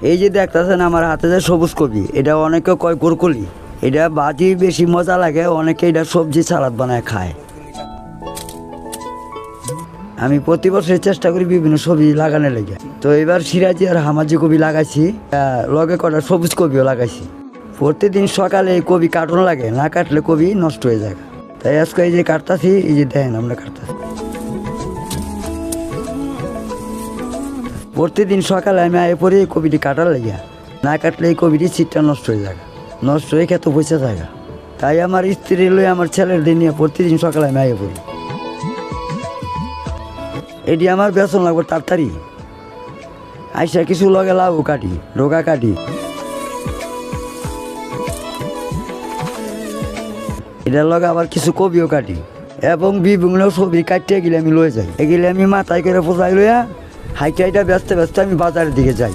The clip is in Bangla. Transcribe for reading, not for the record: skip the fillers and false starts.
এই যে দেখতেছেন আমার হাতে যে সবুজ কপি, এটা অনেকে কয় গোরকলি। এটা ভাজি বেশি মজা লাগে, অনেকে এটা সবজি সালাদ বানায় খায়। আমি প্রতি বছর চেষ্টা করি বিভিন্ন সবজি লাগানোর লেগে। তো এবার সিরাজি আর হামাজি কপি লাগাইছি, লগে কটা সবুজ কপিও লাগাইছি। প্রতিদিন সকালে এই কপি কাটন লাগে, না কাটলে কপি নষ্ট হয়ে যায়। তাই আজকে এই যে কাটতাছি, এই যে দেখেন আমরা কাটতাছি। প্রতিদিন সকালে আমি আয় পরে এই কপিটি কাটার লেগে, না কাটলে এই কপিটি সিটটা নষ্ট হয়ে যায়, নষ্ট হয়ে খেতে পয়সা থাকে। তাই আমার স্ত্রী লই আমার ছেলের দিন নিয়ে প্রতিদিন সকালে আমি আয় পড়ি। এটি আমার বেতন লাগবে তাড়াতাড়ি আইসা কিছু লগে লাউ কাটি, ডোকা কাটি। এটার লগে আবার কিছু কপিও কাটি এবং বিভিন্ন সবজি কাটিয়ে গেলে আমি লয়ে যাই। এগুলি আমি মাথায় করে পোষাই লইয়া হাইটা হাইটা ব্যস্ত ব্যস্ত আমি বাজারের দিকে যাই।